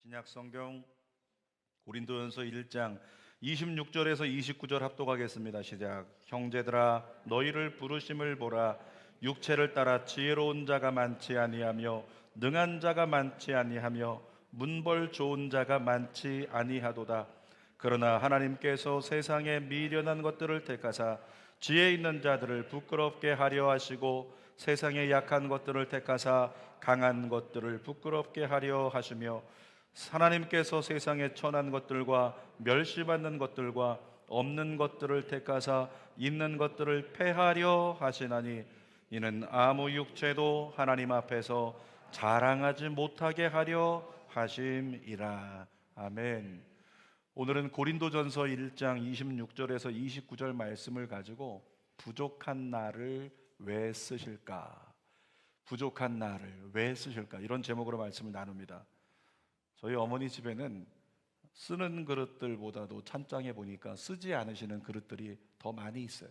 신약 성경 고린도전서 1장 26절에서 29절 합독하겠습니다. 시작. 형제들아 너희를 부르심을 보라. 육체를 따라 지혜로운 자가 많지 아니하며 능한 자가 많지 아니하며 문벌 좋은 자가 많지 아니하도다. 그러나 하나님께서 세상에 미련한 것들을 택하사 지혜 있는 자들을 부끄럽게 하려 하시고 세상에 약한 것들을 택하사 강한 것들을 부끄럽게 하려 하시며 하나님께서 세상에 천한 것들과 멸시받는 것들과 없는 것들을 택하사 있는 것들을 패하려 하시나니 이는 아무 육체도 하나님 앞에서 자랑하지 못하게 하려 하심이라. 아멘. 오늘은 고린도전서 1장 26절에서 29절 말씀을 가지고 부족한 나를 왜 쓰실까? 부족한 나를 왜 쓰실까? 이런 제목으로 말씀을 나눕니다. 저희 어머니 집에는 쓰는 그릇들보다도 찬장에 보니까 쓰지 않으시는 그릇들이 더 많이 있어요.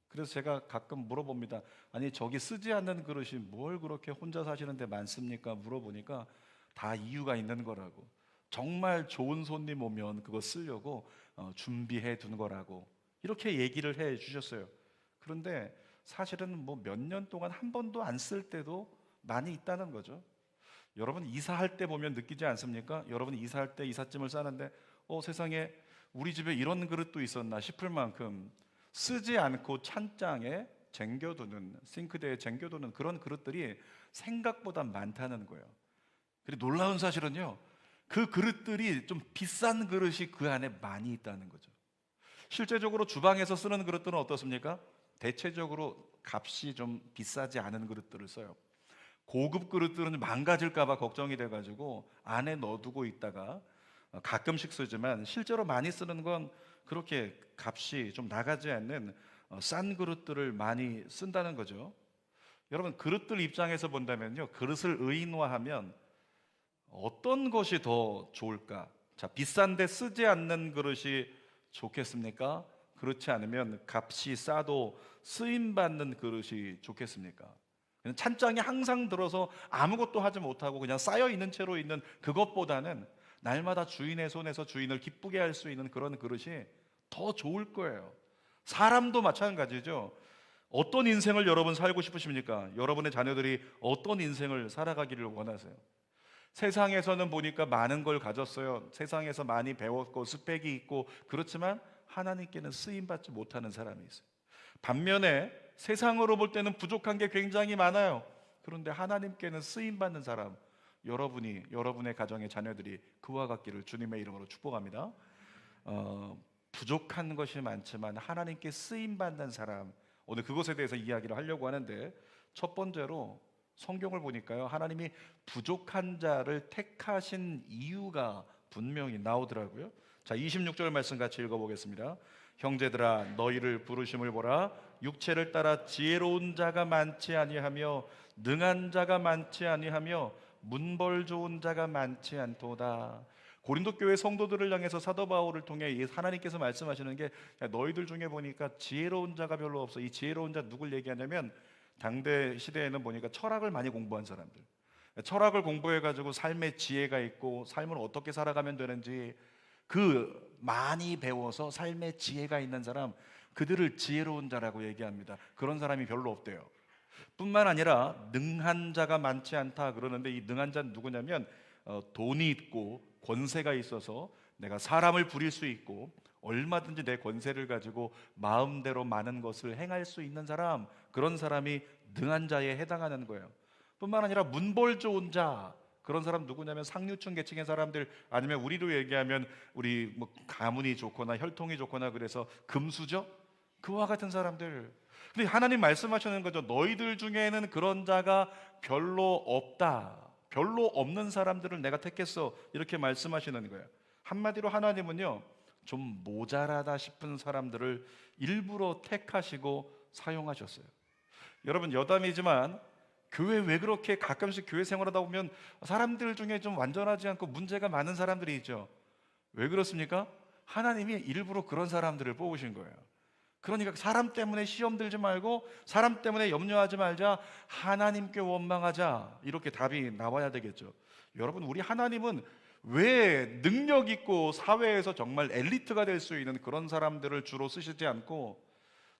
그래서 제가 가끔 물어봅니다. 아니 저기 쓰지 않는 그릇이 뭘 그렇게 혼자 사시는데 많습니까? 물어보니까 다 이유가 있는 거라고. 정말 좋은 손님 오면 그거 쓰려고 준비해 둔 거라고 이렇게 얘기를 해 주셨어요. 그런데 사실은 뭐 몇 년 동안 한 번도 안 쓸 때도 많이 있다는 거죠. 여러분 이사할 때 보면 느끼지 않습니까? 여러분 이사할 때 이삿짐을 싸는데 세상에 우리 집에 이런 그릇도 있었나 싶을 만큼 쓰지 않고 찬장에 쟁겨두는, 싱크대에 쟁겨두는 그런 그릇들이 생각보다 많다는 거예요. 그리고 놀라운 사실은요, 그 그릇들이 좀 비싼 그릇이 그 안에 많이 있다는 거죠. 실제적으로 주방에서 쓰는 그릇들은 어떻습니까? 대체적으로 값이 좀 비싸지 않은 그릇들을 써요. 고급 그릇들은 망가질까 봐 걱정이 돼가지고 안에 넣어두고 있다가 가끔씩 쓰지만 실제로 많이 쓰는 건 그렇게 값이 좀 나가지 않는 싼 그릇들을 많이 쓴다는 거죠. 여러분 그릇들 입장에서 본다면요, 그릇을 의인화하면 어떤 것이 더 좋을까? 자, 비싼데 쓰지 않는 그릇이 좋겠습니까? 그렇지 않으면 값이 싸도 쓰임받는 그릇이 좋겠습니까? 찬장에 항상 들어서 아무것도 하지 못하고 그냥 쌓여 있는 채로 있는 그것보다는 날마다 주인의 손에서 주인을 기쁘게 할 수 있는 그런 그릇이 더 좋을 거예요. 사람도 마찬가지죠. 어떤 인생을 여러분 살고 싶으십니까? 여러분의 자녀들이 어떤 인생을 살아가기를 원하세요? 세상에서는 보니까 많은 걸 가졌어요. 세상에서 많이 배웠고 스펙이 있고 그렇지만 하나님께는 쓰임받지 못하는 사람이 있어요. 반면에 세상으로 볼 때는 부족한 게 굉장히 많아요. 그런데 하나님께는 쓰임받는 사람, 여러분이, 여러분의 가정의 자녀들이 그와 같기를 주님의 이름으로 축복합니다. 부족한 것이 많지만 하나님께 쓰임받는 사람, 오늘 그것에 대해서 이야기를 하려고 하는데, 첫 번째로 성경을 보니까요, 하나님이 부족한 자를 택하신 이유가 분명히 나오더라고요. 자, 26절 말씀 같이 읽어보겠습니다. 형제들아 너희를 부르심을 보라. 육체를 따라 지혜로운 자가 많지 아니하며 능한 자가 많지 아니하며 문벌 좋은 자가 많지 않도다. 고린도 교회 성도들을 향해서 사도 바울을 통해 하나님께서 말씀하시는 게, 너희들 중에 보니까 지혜로운 자가 별로 없어. 이 지혜로운 자 누굴 얘기하냐면 당대 시대에는 보니까 철학을 많이 공부한 사람들, 철학을 공부해가지고 삶의 지혜가 있고 삶을 어떻게 살아가면 되는지 그 많이 배워서 삶의 지혜가 있는 사람, 그들을 지혜로운 자라고 얘기합니다. 그런 사람이 별로 없대요. 뿐만 아니라 능한 자가 많지 않다 그러는데, 이 능한 자는 누구냐면 돈이 있고 권세가 있어서 내가 사람을 부릴 수 있고 얼마든지 내 권세를 가지고 마음대로 많은 것을 행할 수 있는 사람, 그런 사람이 능한 자에 해당하는 거예요. 뿐만 아니라 문벌 좋은 자, 그런 사람 누구냐면 상류층 계층의 사람들, 아니면 우리로 얘기하면 우리 뭐 가문이 좋거나 혈통이 좋거나 그래서 금수저, 그와 같은 사람들. 근데 하나님 말씀하시는 거죠. 너희들 중에는 그런 자가 별로 없다. 별로 없는 사람들을 내가 택했어. 이렇게 말씀하시는 거예요. 한마디로 하나님은요, 좀 모자라다 싶은 사람들을 일부러 택하시고 사용하셨어요. 여러분 여담이지만 교회 왜 그렇게 가끔씩 교회 생활하다 보면 사람들 중에 좀 완전하지 않고 문제가 많은 사람들이 있죠. 왜 그렇습니까? 하나님이 일부러 그런 사람들을 뽑으신 거예요. 그러니까 사람 때문에 시험 들지 말고 사람 때문에 염려하지 말자, 하나님께 원망하자, 이렇게 답이 나와야 되겠죠. 여러분 우리 하나님은 왜 능력 있고 사회에서 정말 엘리트가 될 수 있는 그런 사람들을 주로 쓰시지 않고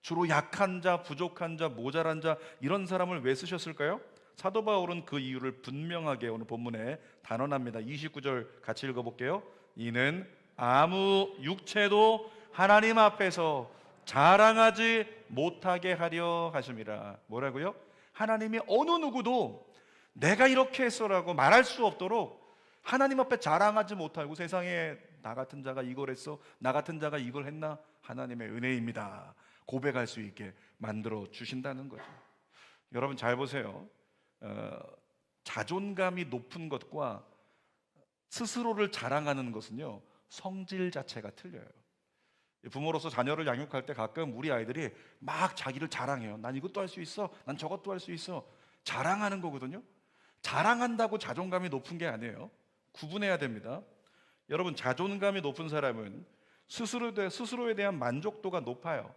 주로 약한 자, 부족한 자, 모자란 자 이런 사람을 왜 쓰셨을까요? 사도 바울은 그 이유를 분명하게 오늘 본문에 단언합니다. 29절 같이 읽어볼게요. 이는 아무 육체도 하나님 앞에서 자랑하지 못하게 하려 하심이라. 뭐라고요? 하나님이 어느 누구도 내가 이렇게 했어라고 말할 수 없도록 하나님 앞에 자랑하지 못하고 세상에 나 같은 자가 이걸 했어, 나 같은 자가 이걸 했나, 하나님의 은혜입니다 고백할 수 있게 만들어 주신다는 거죠. 여러분 잘 보세요. 자존감이 높은 것과 스스로를 자랑하는 것은요, 성질 자체가 틀려요. 부모로서 자녀를 양육할 때 가끔 우리 아이들이 막 자기를 자랑해요. 난 이것도 할 수 있어, 난 저것도 할 수 있어. 자랑하는 거거든요. 자랑한다고 자존감이 높은 게 아니에요. 구분해야 됩니다. 여러분, 자존감이 높은 사람은 스스로에 대한 만족도가 높아요.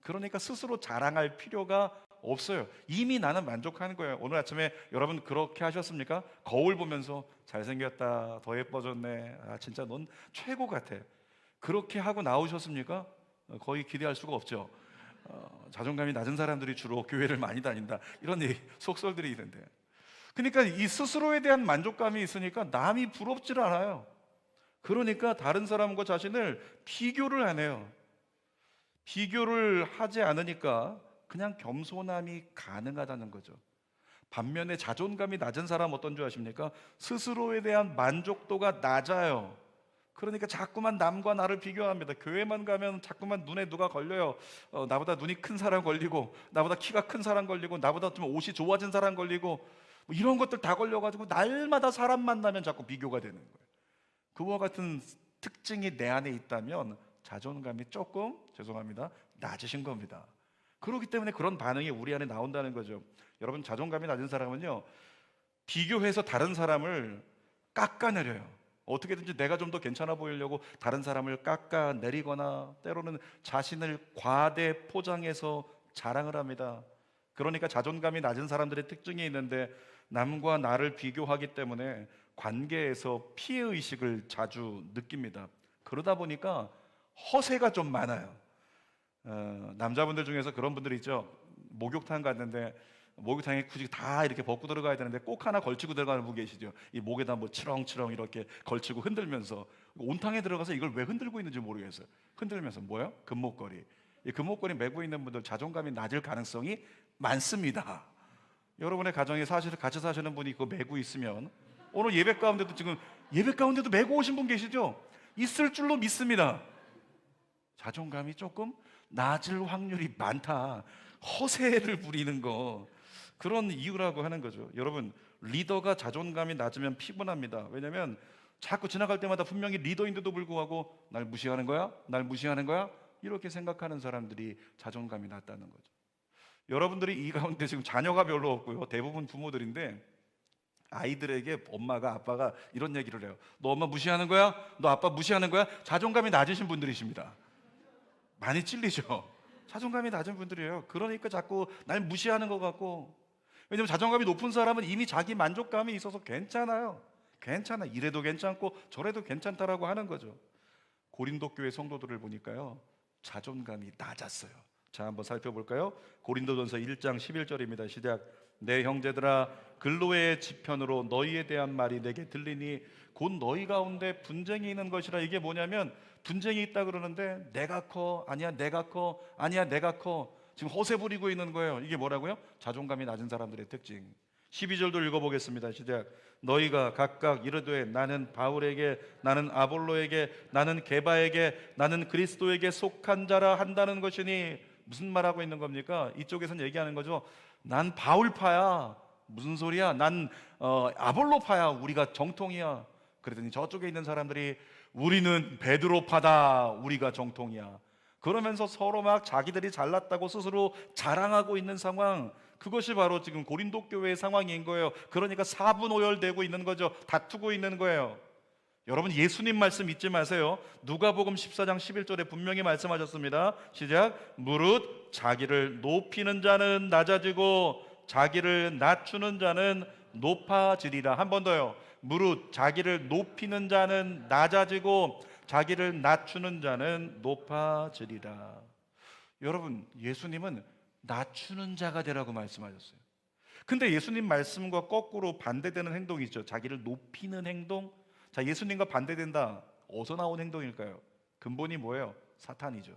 그러니까 스스로 자랑할 필요가 없어요. 이미 나는 만족하는 거예요. 오늘 아침에 여러분 그렇게 하셨습니까? 거울 보면서 잘생겼다, 더 예뻐졌네, 아 진짜 넌 최고 같아, 그렇게 하고 나오셨습니까? 거의 기대할 수가 없죠. 자존감이 낮은 사람들이 주로 교회를 많이 다닌다, 이런 속설들이 있는데, 그러니까 이 스스로에 대한 만족감이 있으니까 남이 부럽지를 않아요. 그러니까 다른 사람과 자신을 비교를 안 해요. 비교를 하지 않으니까 그냥 겸손함이 가능하다는 거죠. 반면에 자존감이 낮은 사람 어떤 줄 아십니까? 스스로에 대한 만족도가 낮아요. 그러니까 자꾸만 남과 나를 비교합니다. 교회만 가면 자꾸만 눈에 누가 걸려요. 나보다 눈이 큰 사람 걸리고, 나보다 키가 큰 사람 걸리고, 나보다 좀 옷이 좋아진 사람 걸리고, 뭐 이런 것들 다 걸려가지고 날마다 사람 만나면 자꾸 비교가 되는 거예요. 그와 같은 특징이 내 안에 있다면 자존감이 조금, 죄송합니다, 낮으신 겁니다. 그렇기 때문에 그런 반응이 우리 안에 나온다는 거죠. 여러분, 자존감이 낮은 사람은요, 비교해서 다른 사람을 깎아내려요. 어떻게든지 내가 좀 더 괜찮아 보이려고 다른 사람을 깎아내리거나 때로는 자신을 과대 포장해서 자랑을 합니다. 그러니까 자존감이 낮은 사람들의 특징이 있는데, 남과 나를 비교하기 때문에 관계에서 피해의식을 자주 느낍니다. 그러다 보니까 허세가 좀 많아요. 남자분들 중에서 그런 분들이 있죠. 목욕탕 갔는데 목욕탕에 굳이 다 이렇게 벗고 들어가야 되는데 꼭 하나 걸치고 들어가는 분 계시죠. 이 목에다 뭐 치렁치렁 이렇게 걸치고 흔들면서, 온탕에 들어가서 이걸 왜 흔들고 있는지 모르겠어요. 흔들면서 뭐요? 금목걸이. 이 금목걸이 메고 있는 분들 자존감이 낮을 가능성이 많습니다. 여러분의 가정에 같이 사시는 분이 그거 메고 있으면, 오늘 예배 가운데도 지금 예배 가운데도 메고 오신 분 계시죠? 있을 줄로 믿습니다. 자존감이 조금 낮을 확률이 많다. 허세를 부리는 거, 그런 이유라고 하는 거죠. 여러분, 리더가 자존감이 낮으면 피곤합니다. 왜냐하면 자꾸 지나갈 때마다 분명히 리더인데도 불구하고 날 무시하는 거야? 날 무시하는 거야? 이렇게 생각하는 사람들이 자존감이 낮다는 거죠. 여러분들이 이 가운데 지금 자녀가 별로 없고요, 대부분 부모들인데, 아이들에게 엄마가, 아빠가 이런 얘기를 해요. 너 엄마 무시하는 거야? 너 아빠 무시하는 거야? 자존감이 낮으신 분들이십니다. 많이 찔리죠? 자존감이 낮은 분들이에요. 그러니까 자꾸 날 무시하는 것 같고, 왜냐면 자존감이 높은 사람은 이미 자기 만족감이 있어서 괜찮아요. 괜찮아, 이래도 괜찮고 저래도 괜찮다라고 하는 거죠. 고린도 교회 성도들을 보니까요, 자존감이 낮았어요. 자, 한번 살펴볼까요? 고린도전서 1장 11절입니다. 시작. 내 형제들아, 근로의 지편으로 너희에 대한 말이 내게 들리니 곧 너희 가운데 분쟁이 있는 것이라. 이게 뭐냐면, 분쟁이 있다 그러는데 내가 커, 아니야 내가 커, 아니야 내가 커, 지금 허세 부리고 있는 거예요. 이게 뭐라고요? 자존감이 낮은 사람들의 특징. 12절도 읽어보겠습니다. 시작. 너희가 각각 이르되 나는 바울에게, 나는 아볼로에게, 나는 게바에게, 나는 그리스도에게 속한 자라 한다는 것이니. 무슨 말하고 있는 겁니까? 이쪽에서는 얘기하는 거죠. 난 바울파야. 무슨 소리야? 난 아볼로파야. 우리가 정통이야. 그랬더니 저쪽에 있는 사람들이 우리는 베드로파다. 우리가 정통이야. 그러면서 서로 막 자기들이 잘났다고 스스로 자랑하고 있는 상황, 그것이 바로 지금 고린도 교회의 상황인 거예요. 그러니까 사분오열되고 있는 거죠. 다투고 있는 거예요. 여러분, 예수님 말씀 잊지 마세요. 누가복음 14장 11절에 분명히 말씀하셨습니다. 시작. 무릇 자기를 높이는 자는 낮아지고 자기를 낮추는 자는 높아지리라. 한 번 더요. 무릇 자기를 높이는 자는 낮아지고 자기를 낮추는 자는 높아지리라. 여러분, 예수님은 낮추는 자가 되라고 말씀하셨어요. 근데 예수님 말씀과 거꾸로 반대되는 행동이 있죠. 자기를 높이는 행동. 자, 예수님과 반대된다. 어디서 나온 행동일까요? 근본이 뭐예요? 사탄이죠.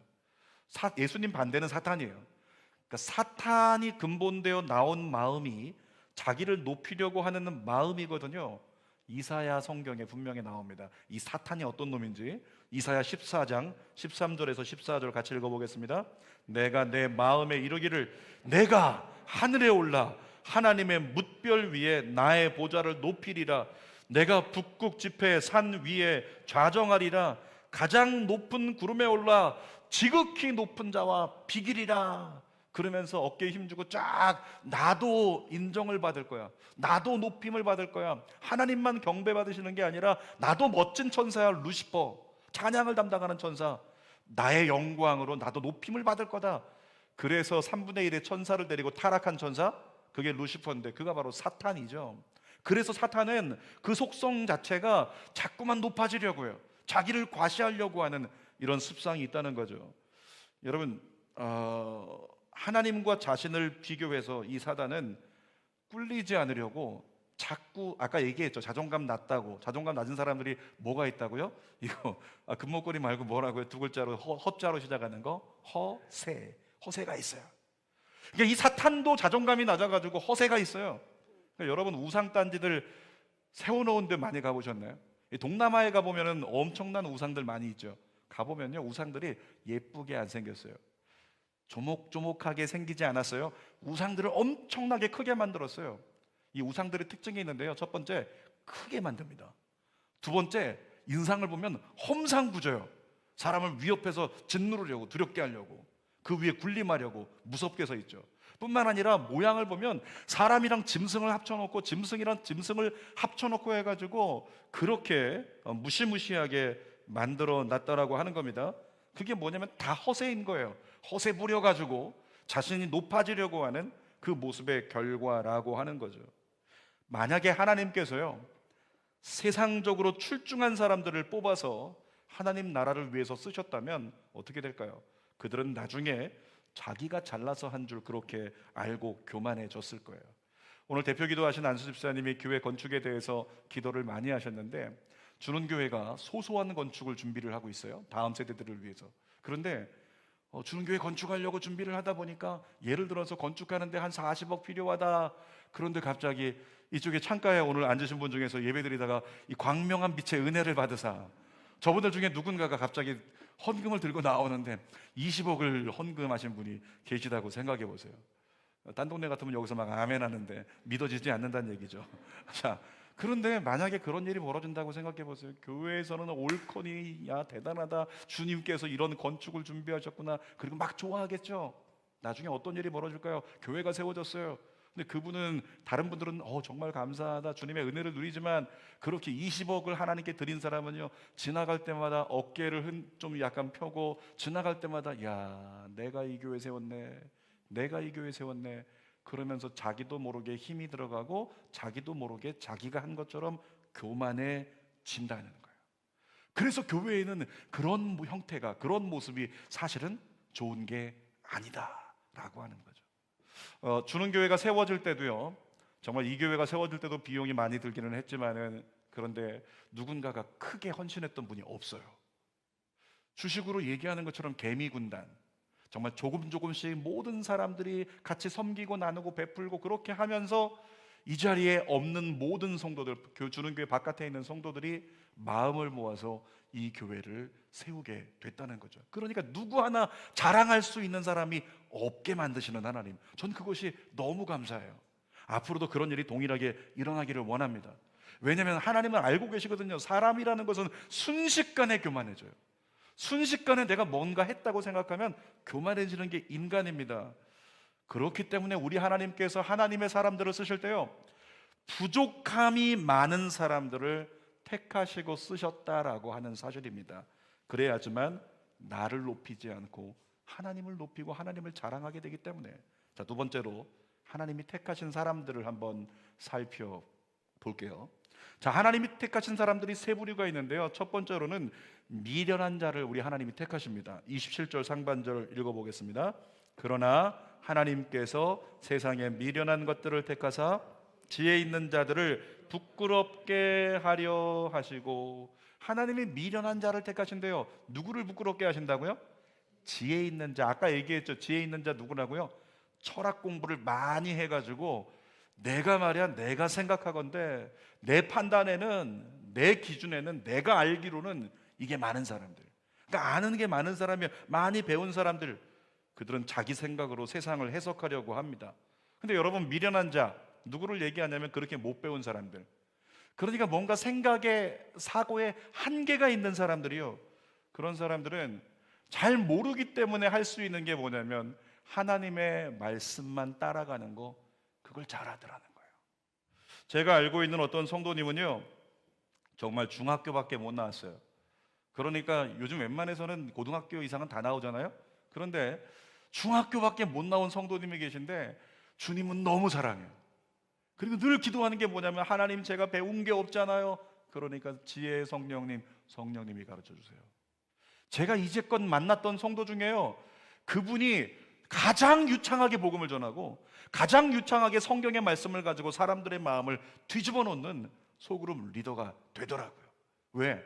예수님 반대는 사탄이에요. 그러니까 사탄이 근본되어 나온 마음이 자기를 높이려고 하는 마음이거든요. 이사야 성경에 분명히 나옵니다. 이 사탄이 어떤 놈인지. 이사야 14장 13절에서 14절 같이 읽어보겠습니다. 내가 내 마음에 이르기를 내가 하늘에 올라 하나님의 뭇별 위에 나의 보좌를 높이리라. 내가 북극 지폐 산 위에 좌정하리라. 가장 높은 구름에 올라 지극히 높은 자와 비기리라. 그러면서 어깨에 힘주고 쫙 나도 인정을 받을 거야. 나도 높임을 받을 거야. 하나님만 경배받으시는 게 아니라 나도 멋진 천사야. 루시퍼, 찬양을 담당하는 천사. 나의 영광으로 나도 높임을 받을 거다. 그래서 3분의 1의 천사를 데리고 타락한 천사, 그게 루시퍼인데 그가 바로 사탄이죠. 그래서 사탄은 그 속성 자체가 자꾸만 높아지려고요. 자기를 과시하려고 하는 이런 습성이 있다는 거죠. 여러분, 하나님과 자신을 비교해서 이 사단은 꿀리지 않으려고 자꾸, 아까 얘기했죠. 자존감 낮다고. 자존감 낮은 사람들이 뭐가 있다고요? 이거 금목걸이 말고 뭐라고요? 두 글자로 허자로 시작하는 거, 허세가 있어요. 그러니까 이 사탄도 자존감이 낮아가지고 허세가 있어요. 그러니까 여러분, 우상단지들 세워놓은 데 많이 가보셨나요? 동남아에 가보면 엄청난 우상들 많이 있죠. 가보면요, 우상들이 예쁘게 안 생겼어요. 조목조목하게 생기지 않았어요. 우상들을 엄청나게 크게 만들었어요. 이 우상들의 특징이 있는데요, 첫 번째, 크게 만듭니다. 두 번째, 인상을 보면 험상궂어요. 사람을 위협해서 짓누르려고, 두렵게 하려고, 그 위에 군림하려고 무섭게 서 있죠. 뿐만 아니라 모양을 보면 사람이랑 짐승을 합쳐놓고 짐승이랑 짐승을 합쳐놓고 해가지고 그렇게 무시무시하게 만들어 놨다라고 하는 겁니다. 그게 뭐냐면 다 허세인 거예요. 허세 부려가지고 자신이 높아지려고 하는 그 모습의 결과라고 하는 거죠. 만약에 하나님께서요, 세상적으로 출중한 사람들을 뽑아서 하나님 나라를 위해서 쓰셨다면 어떻게 될까요? 그들은 나중에 자기가 잘나서 한 줄 그렇게 알고 교만해졌을 거예요. 오늘 대표 기도하신 안수 집사님이 교회 건축에 대해서 기도를 많이 하셨는데, 주는 교회가 소소한 건축을 준비를 하고 있어요. 다음 세대들을 위해서. 그런데 주는 교회 건축하려고 준비를 하다 보니까 예를 들어서 건축하는데 한 40억 필요하다. 그런데 갑자기 이쪽에 창가에 오늘 앉으신 분 중에서 예배드리다가 이 광명한 빛의 은혜를 받으사, 저분들 중에 누군가가 갑자기 헌금을 들고 나오는데 20억을 헌금하신 분이 계시다고 생각해 보세요. 딴 동네 같으면 여기서 막 아멘 하는데 믿어지지 않는다는 얘기죠. 자, 그런데 만약에 그런 일이 벌어진다고 생각해 보세요. 교회에서는 올커니, 야 대단하다, 주님께서 이런 건축을 준비하셨구나, 그리고 막 좋아하겠죠. 나중에 어떤 일이 벌어질까요? 교회가 세워졌어요. 근데 그분은, 다른 분들은 정말 감사하다, 주님의 은혜를 누리지만, 그렇게 20억을 하나님께 드린 사람은요, 지나갈 때마다 어깨를 좀 약간 펴고, 지나갈 때마다 야 내가 이 교회 세웠네, 내가 이 교회 세웠네, 그러면서 자기도 모르게 힘이 들어가고 자기도 모르게 자기가 한 것처럼 교만해진다는 거예요. 그래서 교회에는 그런 형태가, 그런 모습이 사실은 좋은 게 아니다라고 하는 거죠. 주는 교회가 세워질 때도요, 정말 이 교회가 세워질 때도 비용이 많이 들기는 했지만은, 그런데 누군가가 크게 헌신했던 분이 없어요. 주식으로 얘기하는 것처럼 개미군단, 정말 조금씩 모든 사람들이 같이 섬기고 나누고 베풀고 그렇게 하면서 이 자리에 없는 모든 성도들, 주는 교회 바깥에 있는 성도들이 마음을 모아서 이 교회를 세우게 됐다는 거죠. 그러니까 누구 하나 자랑할 수 있는 사람이 없게 만드시는 하나님, 전 그것이 너무 감사해요. 앞으로도 그런 일이 동일하게 일어나기를 원합니다. 왜냐하면 하나님은 알고 계시거든요. 사람이라는 것은 순식간에 교만해져요. 순식간에 내가 뭔가 했다고 생각하면 교만해지는 게 인간입니다. 그렇기 때문에 우리 하나님께서 하나님의 사람들을 쓰실 때요, 부족함이 많은 사람들을 택하시고 쓰셨다라고 하는 사실입니다. 그래야지만 나를 높이지 않고 하나님을 높이고 하나님을 자랑하게 되기 때문에. 자, 두 번째로 하나님이 택하신 사람들을 한번 살펴보겠습니다. 볼게요. 자, 하나님이 택하신 사람들이 세 부류가 있는데요. 첫 번째로는 미련한 자를 우리 하나님이 택하십니다. 27절 상반절 읽어보겠습니다. 그러나 하나님께서 세상에 미련한 것들을 택하사 지혜 있는 자들을 부끄럽게 하려 하시고, 하나님이 미련한 자를 택하신대요. 누구를 부끄럽게 하신다고요? 지혜 있는 자. 아까 얘기했죠. 지혜 있는 자 누구라고요? 철학 공부를 많이 해가지고 내가 생각하건대 내 판단에는, 내 기준에는, 내가 알기로는 이게 많은 사람들, 그러니까 아는 게 많은 사람이, 많이 배운 사람들, 그들은 자기 생각으로 세상을 해석하려고 합니다. 근데 여러분, 미련한 자 누구를 얘기하냐면 그렇게 못 배운 사람들, 그러니까 뭔가 생각에, 사고에 한계가 있는 사람들이요. 그런 사람들은 잘 모르기 때문에 할 수 있는 게 뭐냐면 하나님의 말씀만 따라가는 거, 그걸 잘하더라는 거예요. 제가 알고 있는 어떤 성도님은요, 정말 중학교밖에 못 나왔어요. 그러니까 요즘 웬만해서는 고등학교 이상은 다 나오잖아요. 그런데 중학교밖에 못 나온 성도님이 계신데 주님은 너무 사랑해요. 그리고 늘 기도하는 게 뭐냐면, 하나님, 제가 배운 게 없잖아요. 그러니까 지혜의 성령님이 가르쳐 주세요. 제가 이제껏 만났던 성도 중에요, 그분이 가장 유창하게 복음을 전하고 가장 유창하게 성경의 말씀을 가지고 사람들의 마음을 뒤집어 놓는 소그룹 리더가 되더라고요. 왜?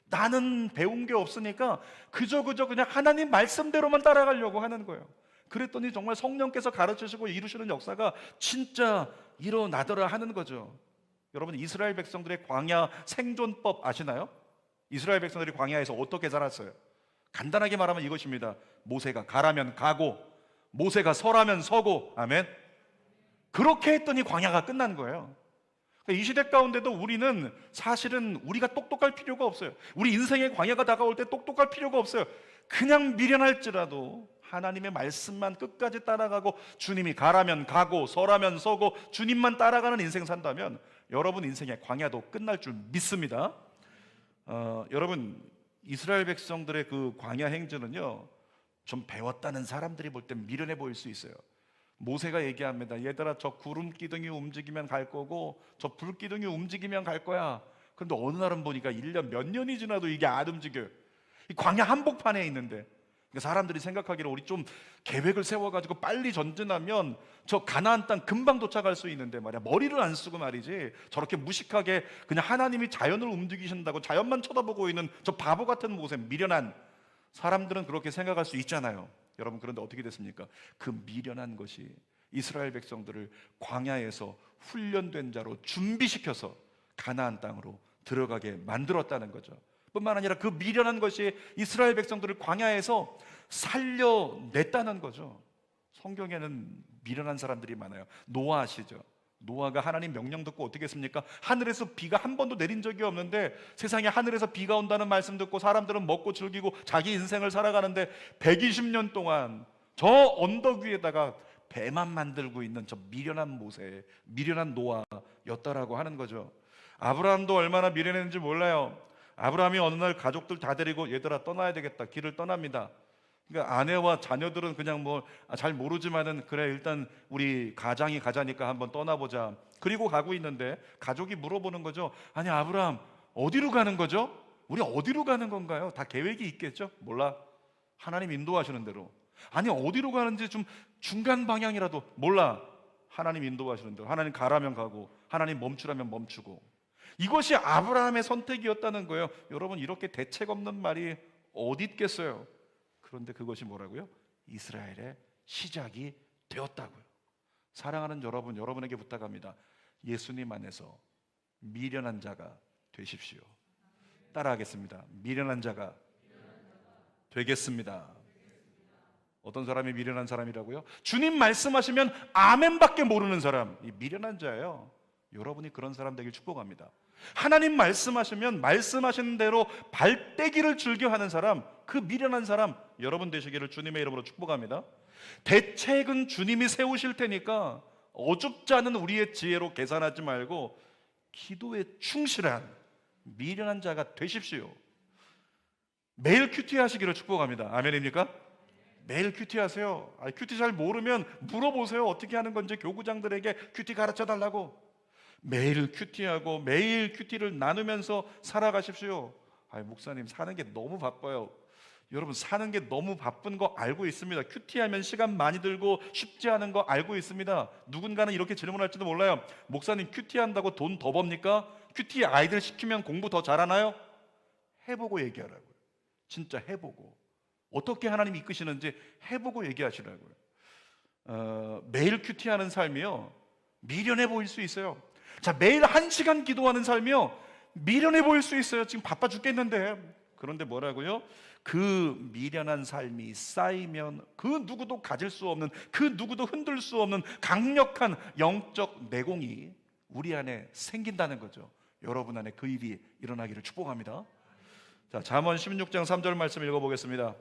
나는 배운 게 없으니까 그저 그냥 하나님 말씀대로만 따라가려고 하는 거예요. 그랬더니 정말 성령께서 가르치시고 이루시는 역사가 진짜 일어나더라 하는 거죠. 여러분, 이스라엘 백성들의 광야 생존법 아시나요? 이스라엘 백성들이 광야에서 어떻게 살았어요? 간단하게 말하면 이것입니다. 모세가 가라면 가고, 모세가 서라면 서고, 아멘. 그렇게 했더니 광야가 끝난 거예요. 이 시대 가운데도 우리는 사실은 우리가 똑똑할 필요가 없어요. 우리 인생의 광야가 다가올 때 똑똑할 필요가 없어요. 그냥 미련할지라도 하나님의 말씀만 끝까지 따라가고, 주님이 가라면 가고 서라면 서고 주님만 따라가는 인생 산다면 여러분 인생의 광야도 끝날 줄 믿습니다. 여러분, 이스라엘 백성들의 그 광야 행진은요, 좀 배웠다는 사람들이 볼 땐 미련해 보일 수 있어요. 모세가 얘기합니다. 얘들아, 저 구름 기둥이 움직이면 갈 거고 저 불 기둥이 움직이면 갈 거야. 그런데 어느 날은 보니까 1년 몇 년이 지나도 이게 안 움직여요. 이 광야 한복판에 있는데, 그러니까 사람들이 생각하기로 우리 좀 계획을 세워가지고 빨리 전진하면 저 가나안 땅 금방 도착할 수 있는데 말이야, 머리를 안 쓰고 말이지 저렇게 무식하게 그냥 하나님이 자연을 움직이신다고 자연만 쳐다보고 있는 저 바보 같은 모세, 미련한 사람들은 그렇게 생각할 수 있잖아요. 여러분, 그런데 어떻게 됐습니까? 그 미련한 것이 이스라엘 백성들을 광야에서 훈련된 자로 준비시켜서 가나안 땅으로 들어가게 만들었다는 거죠. 뿐만 아니라 그 미련한 것이 이스라엘 백성들을 광야에서 살려냈다는 거죠. 성경에는 미련한 사람들이 많아요. 노아 아시죠? 노아가 하나님 명령 듣고 어떻게 했습니까? 하늘에서 비가 한 번도 내린 적이 없는데 세상에 하늘에서 비가 온다는 말씀 듣고 사람들은 먹고 즐기고 자기 인생을 살아가는데 120년 동안 저 언덕 위에다가 배만 만들고 있는 저 미련한 모세, 미련한 노아였다라고 하는 거죠. 아브라함도 얼마나 미련했는지 몰라요. 아브라함이 어느 날 가족들 다 데리고 얘들아 떠나야 되겠다, 길을 떠납니다. 그러니까 아내와 자녀들은 그냥 뭐 잘 모르지만은 그래 일단 우리 가장이 가자니까 한번 떠나보자. 그리고 가고 있는데 가족이 물어보는 거죠. 아니 아브라함, 어디로 가는 거죠? 우리 어디로 가는 건가요? 다 계획이 있겠죠? 몰라. 하나님 인도하시는 대로. 아니 어디로 가는지 좀 중간 방향이라도 몰라. 하나님 인도하시는 대로. 하나님 가라면 가고 하나님 멈추라면 멈추고. 이것이 아브라함의 선택이었다는 거예요. 여러분, 이렇게 대책 없는 말이 어디 있겠어요? 그런데 그것이 뭐라고요? 이스라엘의 시작이 되었다고요. 사랑하는 여러분, 여러분에게 부탁합니다. 예수님 안에서 미련한 자가 되십시오. 따라하겠습니다. 미련한 자가 되겠습니다. 어떤 사람이 미련한 사람이라고요? 주님 말씀하시면 아멘밖에 모르는 사람, 이 미련한 자예요. 여러분이 그런 사람 되길 축복합니다. 하나님 말씀하시면 말씀하시는 대로 발떼기를 즐겨하는 사람, 그 미련한 사람 여러분 되시기를 주님의 이름으로 축복합니다. 대책은 주님이 세우실 테니까 어줍지 않은 우리의 지혜로 계산하지 말고 기도에 충실한 미련한 자가 되십시오. 매일 큐티 하시기를 축복합니다. 아멘입니까? 매일 큐티 하세요. 큐티 잘 모르면 물어보세요. 어떻게 하는 건지 교구장들에게 큐티 가르쳐 달라고. 매일 큐티하고 매일 큐티를 나누면서 살아가십시오. 목사님 사는 게 너무 바빠요. 여러분 사는 게 너무 바쁜 거 알고 있습니다. 큐티하면 시간 많이 들고 쉽지 않은 거 알고 있습니다. 누군가는 이렇게 질문할지도 몰라요. 목사님 큐티한다고 돈 더 법니까? 큐티 아이들 시키면 공부 더 잘하나요? 해보고 얘기하라고요. 진짜 해보고 어떻게 하나님 이끄시는지 해보고 얘기하시라고요. 매일 큐티하는 삶이요 미련해 보일 수 있어요. 자, 매일 1시간 기도하는 삶이요 미련해 보일 수 있어요. 지금 바빠 죽겠는데. 그런데 뭐라고요? 그 미련한 삶이 쌓이면 그 누구도 가질 수 없는, 그 누구도 흔들 수 없는 강력한 영적 내공이 우리 안에 생긴다는 거죠. 여러분 안에 그 일이 일어나기를 축복합니다. 자, 잠언 16장 3절 말씀 읽어보겠습니다.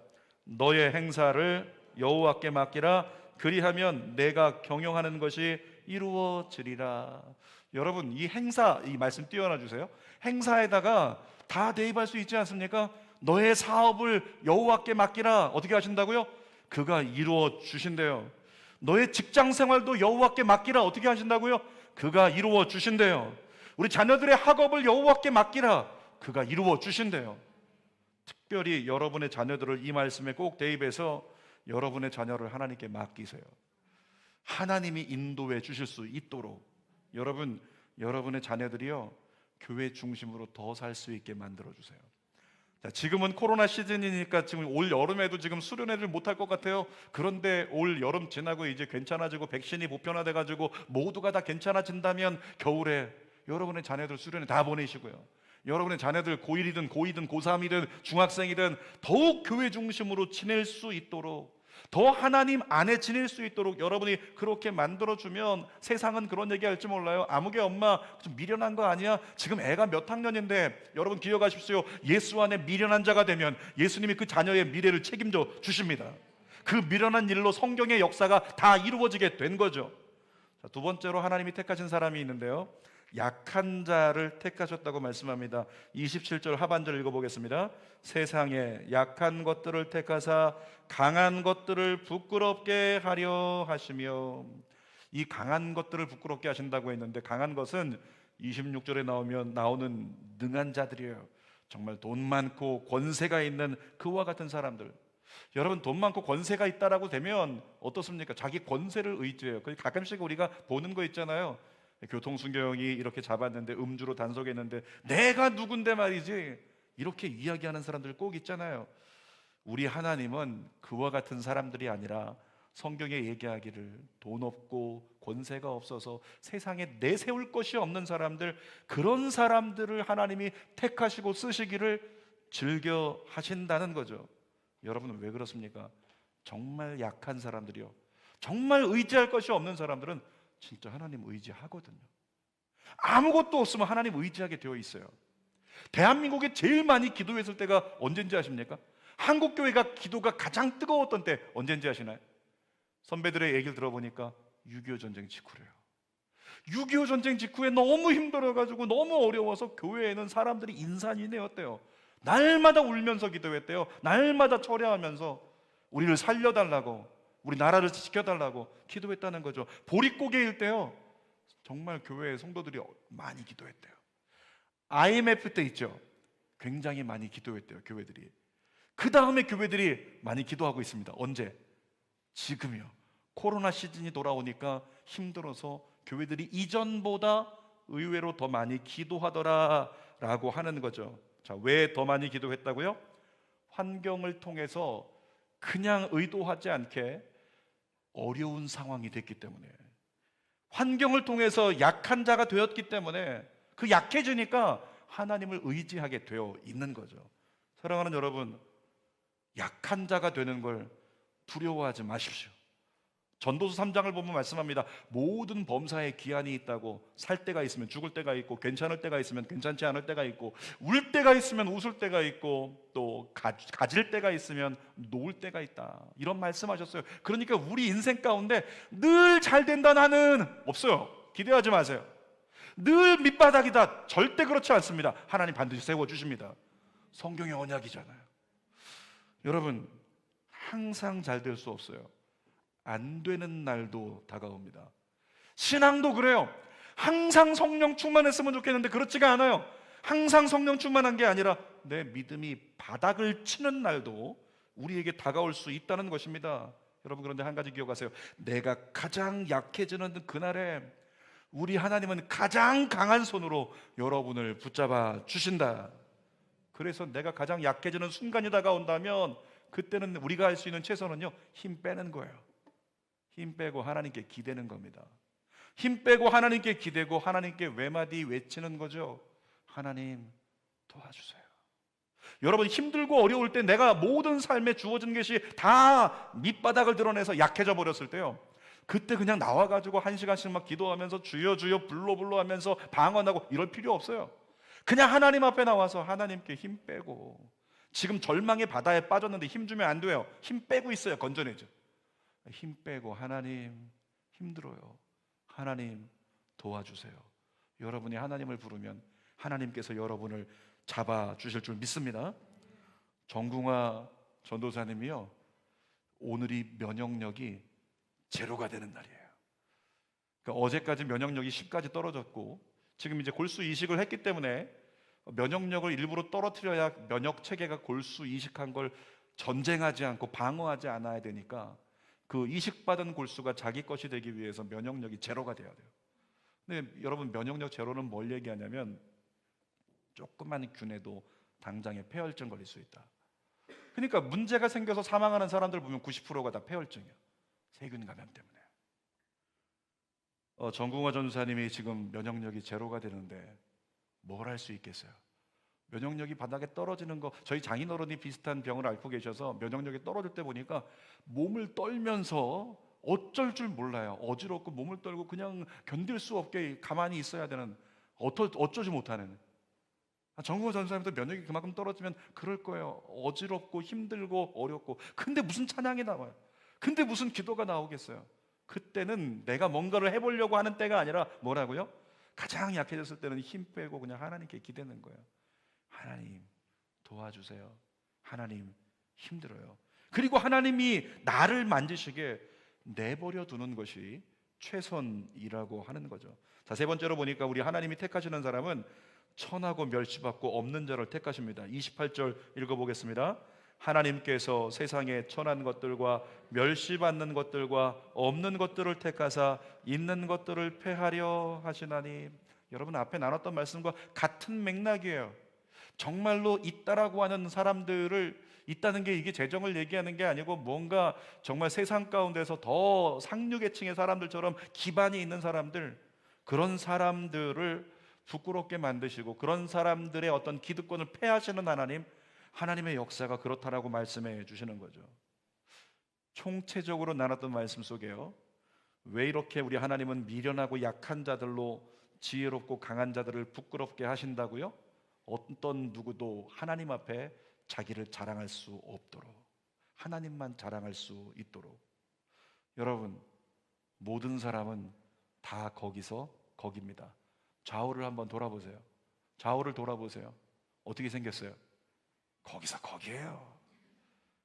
너의 행사를 여호와께 맡기라. 그리하면 내가 경영하는 것이 이루어지리라. 여러분 이 행사, 이 말씀 띄워놔 주세요. 행사에다가 다 대입할 수 있지 않습니까? 너의 사업을 여호와께 맡기라. 어떻게 하신다고요? 그가 이루어 주신대요. 너의 직장 생활도 여호와께 맡기라. 어떻게 하신다고요? 그가 이루어 주신대요. 우리 자녀들의 학업을 여호와께 맡기라. 그가 이루어 주신대요. 특별히 여러분의 자녀들을 이 말씀에 꼭 대입해서 여러분의 자녀를 하나님께 맡기세요. 하나님이 인도해 주실 수 있도록 여러분의 자녀들이요 교회 중심으로 더 살 수 있게 만들어 주세요. 자, 지금은 코로나 시즌이니까 지금 올 여름에도 지금 수련회를 못할 것 같아요. 그런데 올 여름 지나고 이제 괜찮아지고 백신이 보편화돼 가지고 모두가 다 괜찮아진다면 겨울에 여러분의 자녀들 수련회 다 보내시고요. 여러분의 자녀들 고1이든 고2든 고3이든 중학생이든 더욱 교회 중심으로 지낼 수 있도록, 더 하나님 안에 지낼 수 있도록 여러분이 그렇게 만들어주면 세상은 그런 얘기 할지 몰라요. 아무개 엄마 좀 미련한 거 아니야? 지금 애가 몇 학년인데. 여러분 기억하십시오. 예수 안에 미련한 자가 되면 예수님이 그 자녀의 미래를 책임져 주십니다. 그 미련한 일로 성경의 역사가 다 이루어지게 된 거죠. 자, 두 번째로 하나님이 택하신 사람이 있는데요, 약한 자를 택하셨다고 말씀합니다. 27절 하반절 읽어보겠습니다. 세상에 약한 것들을 택하사 강한 것들을 부끄럽게 하려 하시며. 이 강한 것들을 부끄럽게 하신다고 했는데, 강한 것은 26절에 나오는 능한 자들이에요. 정말 돈 많고 권세가 있는 그와 같은 사람들. 여러분 돈 많고 권세가 있다라고 되면 어떻습니까? 자기 권세를 의지해요. 가끔씩 우리가 보는 거 있잖아요. 교통순경이 이렇게 잡았는데 음주로 단속했는데 내가 누군데 말이지, 이렇게 이야기하는 사람들 꼭 있잖아요. 우리 하나님은 그와 같은 사람들이 아니라 성경에 얘기하기를 돈 없고 권세가 없어서 세상에 내세울 것이 없는 사람들, 그런 사람들을 하나님이 택하시고 쓰시기를 즐겨 하신다는 거죠. 여러분은 왜 그렇습니까? 정말 약한 사람들이요, 정말 의지할 것이 없는 사람들은 진짜 하나님 의지하거든요. 아무것도 없으면 하나님 의지하게 되어 있어요. 대한민국에 제일 많이 기도했을 때가 언젠지 아십니까? 한국교회가 기도가 가장 뜨거웠던 때 언젠지 아시나요? 선배들의 얘기를 들어보니까 6.25 전쟁 직후래요. 6.25 전쟁 직후에 너무 힘들어가지고 너무 어려워서 교회에는 사람들이 인산인해였대요. 날마다 울면서 기도했대요. 날마다 철야하면서 우리를 살려달라고, 우리 나라를 지켜달라고 기도했다는 거죠. 보릿고개일 때요 정말 교회 성도들이 많이 기도했대요. IMF 때 있죠, 굉장히 많이 기도했대요 교회들이. 그 다음에 교회들이 많이 기도하고 있습니다. 언제? 지금이요. 코로나 시즌이 돌아오니까 힘들어서 교회들이 이전보다 의외로 더 많이 기도하더라라고 하는 거죠. 자, 왜 더 많이 기도했다고요? 환경을 통해서 그냥 의도하지 않게 어려운 상황이 됐기 때문에, 환경을 통해서 약한 자가 되었기 때문에 그 약해지니까 하나님을 의지하게 되어 있는 거죠. 사랑하는 여러분, 약한 자가 되는 걸 두려워하지 마십시오. 전도서 3장을 보면 말씀합니다. 모든 범사에 기한이 있다고. 살 때가 있으면 죽을 때가 있고, 괜찮을 때가 있으면 괜찮지 않을 때가 있고, 울 때가 있으면 웃을 때가 있고, 또 가질 때가 있으면 놓을 때가 있다, 이런 말씀하셨어요. 그러니까 우리 인생 가운데 늘 잘 된다 나는 없어요. 기대하지 마세요. 늘 밑바닥이다, 절대 그렇지 않습니다. 하나님 반드시 세워주십니다. 성경의 언약이잖아요. 여러분 항상 잘 될 수 없어요. 안 되는 날도 다가옵니다. 신앙도 그래요. 항상 성령 충만했으면 좋겠는데 그렇지가 않아요. 항상 성령 충만한 게 아니라 내 믿음이 바닥을 치는 날도 우리에게 다가올 수 있다는 것입니다. 여러분, 그런데 한 가지 기억하세요. 내가 가장 약해지는 그날에 우리 하나님은 가장 강한 손으로 여러분을 붙잡아 주신다. 그래서 내가 가장 약해지는 순간이 다가온다면 그때는 우리가 할 수 있는 최선은요, 힘 빼는 거예요. 힘 빼고 하나님께 기대는 겁니다. 힘 빼고 하나님께 기대고 하나님께 외마디 외치는 거죠. 하나님 도와주세요. 여러분, 힘들고 어려울 때 내가 모든 삶에 주어진 것이 다 밑바닥을 드러내서 약해져 버렸을 때요, 그때 그냥 나와가지고 한 시간씩 막 기도하면서 주여 주여 불러 하면서 방언하고 이럴 필요 없어요. 그냥 하나님 앞에 나와서 하나님께 힘 빼고, 지금 절망의 바다에 빠졌는데 힘 주면 안 돼요. 힘 빼고 있어요. 건져내죠. 힘 빼고 하나님 힘들어요. 하나님 도와주세요. 여러분이 하나님을 부르면 하나님께서 여러분을 잡아주실 줄 믿습니다. 정궁화 전도사님이요, 오늘이 면역력이 제로가 되는 날이에요. 그러니까 어제까지 면역력이 10까지 떨어졌고 지금 이제 골수 이식을 했기 때문에 면역력을 일부러 떨어뜨려야 면역 체계가 골수 이식한 걸 전쟁하지 않고 방어하지 않아야 되니까 그 이식받은 골수가 자기 것이 되기 위해서 면역력이 제로가 돼야 돼요. 근데 여러분, 면역력 제로는 뭘 얘기하냐면 조그만 균에도 당장에 폐혈증 걸릴 수 있다. 그러니까 문제가 생겨서 사망하는 사람들 보면 90%가 다 폐혈증이야. 세균 감염 때문에. 정궁화 전사님이 지금 면역력이 제로가 되는데 뭘 할 수 있겠어요? 면역력이 바닥에 떨어지는 거, 저희 장인어른이 비슷한 병을 앓고 계셔서 면역력이 떨어질 때 보니까 몸을 떨면서 어쩔 줄 몰라요. 어지럽고 몸을 떨고 그냥 견딜 수 없게 가만히 있어야 되는, 어쩌지 못하는. 정궁화 전사님도 면역이 그만큼 떨어지면 그럴 거예요. 어지럽고 힘들고 어렵고. 근데 무슨 찬양이 나와요? 근데 무슨 기도가 나오겠어요? 그때는 내가 뭔가를 해보려고 하는 때가 아니라 뭐라고요? 가장 약해졌을 때는 힘 빼고 그냥 하나님께 기대는 거예요. 하나님 도와주세요. 하나님 힘들어요. 그리고 하나님이 나를 만지시게 내버려 두는 것이 최선이라고 하는 거죠. 자, 세 번째로 보니까 우리 하나님이 택하시는 사람은 천하고 멸시받고 없는 자를 택하십니다. 28절 읽어보겠습니다. 하나님께서 세상의 천한 것들과 멸시받는 것들과 없는 것들을 택하사 있는 것들을 폐하려 하시나니. 여러분, 앞에 나눴던 말씀과 같은 맥락이에요. 정말로 있다라고 하는 사람들을, 있다는 게 이게 재정을 얘기하는 게 아니고 뭔가 정말 세상 가운데서 더 상류계층의 사람들처럼 기반이 있는 사람들, 그런 사람들을 부끄럽게 만드시고 그런 사람들의 어떤 기득권을 폐하시는 하나님, 하나님의 역사가 그렇다라고 말씀해 주시는 거죠. 총체적으로 나눴던 말씀 속에요, 왜 이렇게 우리 하나님은 미련하고 약한 자들로 지혜롭고 강한 자들을 부끄럽게 하신다고요? 어떤 누구도 하나님 앞에 자기를 자랑할 수 없도록, 하나님만 자랑할 수 있도록. 여러분, 모든 사람은 다 거기서 거기입니다. 좌우를 한번 돌아보세요. 좌우를 돌아보세요. 어떻게 생겼어요? 거기서 거기예요.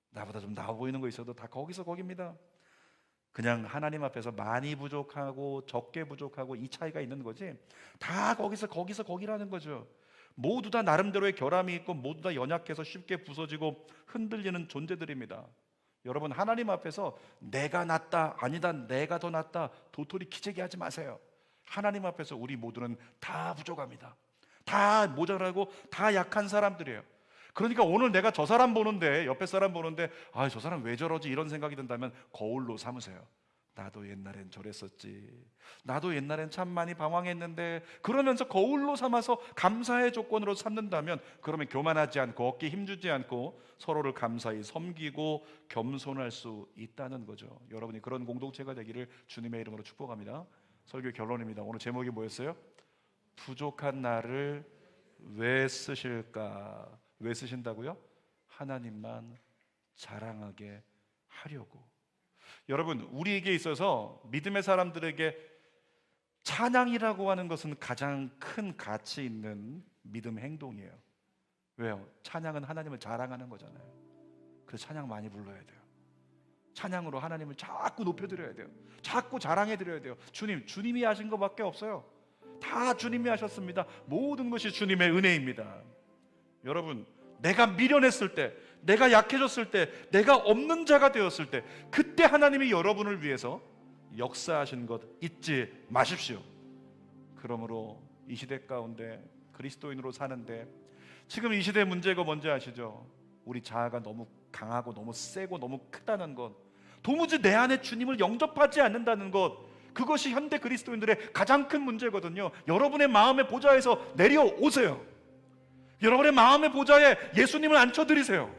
나보다 좀 나아 보이는 거 있어도 다 거기서 거기입니다. 그냥 하나님 앞에서 많이 부족하고 적게 부족하고 이 차이가 있는 거지, 다 거기서 거기라는 거죠. 모두 다 나름대로의 결함이 있고 모두 다 연약해서 쉽게 부서지고 흔들리는 존재들입니다. 여러분, 하나님 앞에서 내가 낫다, 아니다, 내가 더 낫다 도토리 키재기 하지 마세요. 하나님 앞에서 우리 모두는 다 부족합니다. 다 모자라고 다 약한 사람들이에요. 그러니까 오늘 내가 저 사람 보는데, 옆에 사람 보는데 저 사람 왜 저러지 이런 생각이 든다면 거울로 삼으세요. 나도 옛날엔 저랬었지, 나도 옛날엔 참 많이 방황했는데, 그러면서 거울로 삼아서 감사의 조건으로 삼는다면, 그러면 교만하지 않고 어깨에 힘주지 않고 서로를 감사히 섬기고 겸손할 수 있다는 거죠. 여러분이 그런 공동체가 되기를 주님의 이름으로 축복합니다. 설교 결론입니다. 오늘 제목이 뭐였어요? 부족한 나를 왜 쓰실까? 왜 쓰신다고요? 하나님만 자랑하게 하려고. 여러분, 우리에게 있어서 믿음의 사람들에게 찬양이라고 하는 것은 가장 큰 가치 있는 믿음 행동이에요. 왜요? 찬양은 하나님을 자랑하는 거잖아요. 그래서 찬양 많이 불러야 돼요. 찬양으로 하나님을 자꾸 높여드려야 돼요. 자꾸 자랑해드려야 돼요. 주님이 하신 것밖에 없어요. 다 주님이 하셨습니다. 모든 것이 주님의 은혜입니다. 여러분, 내가 미련했을 때, 내가 약해졌을 때, 내가 없는 자가 되었을 때, 그때 하나님이 여러분을 위해서 역사하신 것 잊지 마십시오. 그러므로 이 시대 가운데 그리스도인으로 사는데, 지금 이 시대의 문제가 뭔지 아시죠? 우리 자아가 너무 강하고 너무 세고 너무 크다는 것, 도무지 내 안에 주님을 영접하지 않는다는 것, 그것이 현대 그리스도인들의 가장 큰 문제거든요. 여러분의 마음의 보좌에서 내려오세요. 여러분의 마음의 보좌에 예수님을 앉혀드리세요.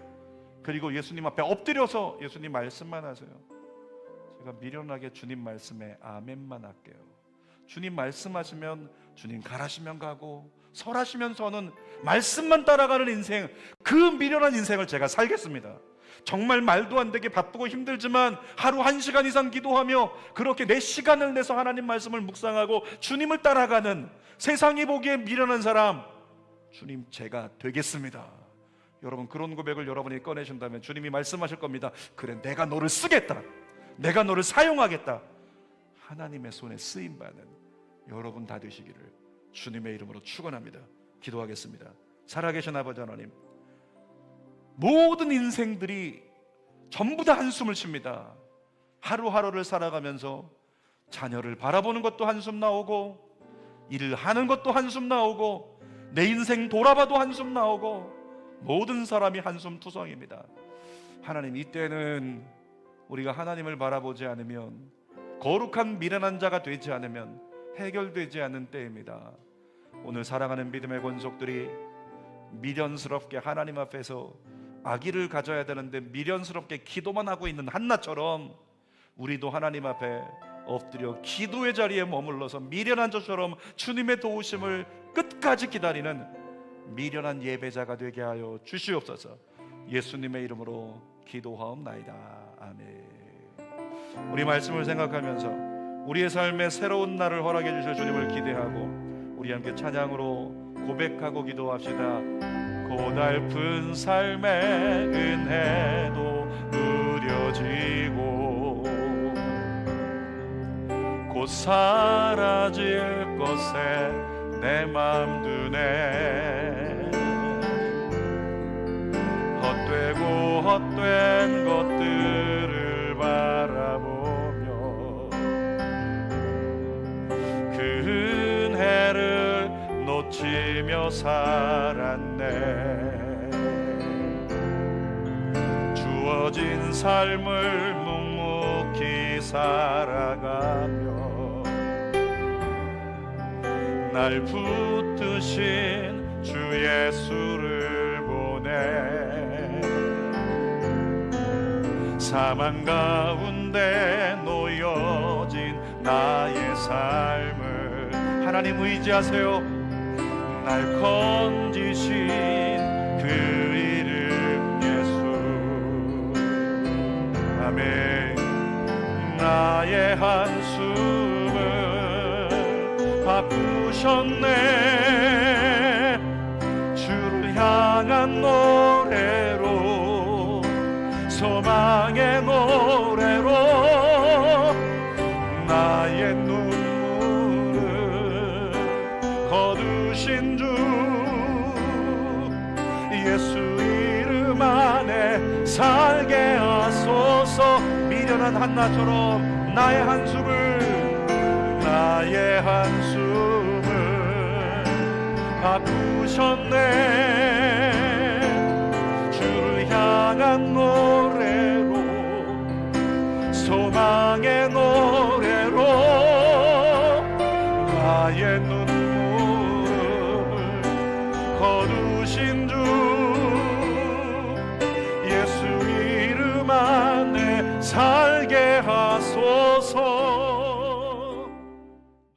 그리고 예수님 앞에 엎드려서 예수님 말씀만 하세요. 제가 미련하게 주님 말씀에 아멘만 할게요. 주님 말씀하시면 주님 가라시면 가고 설하시면 서는 말씀만 따라가는 인생, 그 미련한 인생을 제가 살겠습니다. 정말 말도 안 되게 바쁘고 힘들지만 하루 1시간 이상 기도하며 그렇게 내 시간을 내서 하나님 말씀을 묵상하고 주님을 따라가는, 세상이 보기에 미련한 사람, 주님 제가 되겠습니다. 여러분, 그런 고백을 여러분이 꺼내신다면 주님이 말씀하실 겁니다. 그래, 내가 너를 쓰겠다, 내가 너를 사용하겠다. 하나님의 손에 쓰임받는 여러분 다 되시기를 주님의 이름으로 축원합니다. 기도하겠습니다. 살아계신 아버지 하나님, 모든 인생들이 전부 다 한숨을 쉽니다. 하루하루를 살아가면서 자녀를 바라보는 것도 한숨 나오고, 일을 하는 것도 한숨 나오고, 내 인생 돌아봐도 한숨 나오고, 모든 사람이 한숨 투성입니다. 하나님, 이때는 우리가 하나님을 바라보지 않으면, 거룩한 미련한 자가 되지 않으면 해결되지 않는 때입니다. 오늘 사랑하는 믿음의 권속들이 미련스럽게 하나님 앞에서 아기를 가져야 되는데 미련스럽게 기도만 하고 있는 한나처럼, 우리도 하나님 앞에 엎드려 기도의 자리에 머물러서 미련한 자처럼 주님의 도우심을 끝까지 기다리는 미련한 예배자가 되게 하여 주시옵소서. 예수님의 이름으로 기도하옵나이다. 아멘. 우리 말씀을 생각하면서 우리의 삶에 새로운 날을 허락해 주실 주님을 기대하고 우리 함께 찬양으로 고백하고 기도합시다. 고달픈 삶의 은혜도 누려지고 곧 사라질 것에 내 맘 두네. 헛되고 헛된 것들을 바라보며 그 은혜를 놓치며 살았네. 주어진 삶을 묵묵히 살아가며 날 붙드신 주 예수를 보내. 사망 가운데 놓여진 나의 삶을 하나님 의지하세요. 날 건지신 그 이름 예수. 아멘. 나의 한숨을 바꾸셨네. 주를 향한 노래로, 소망의 노래로 나의 눈물을 거두신 주 예수 이름 안에 살게 하소서. 미련한 한나처럼 나의 한숨을 바꾸셨네. 주를 향한 노래로, 소망의 노래로 나의 눈물을 거두신 주 예수 이름 안에 살게 하소서.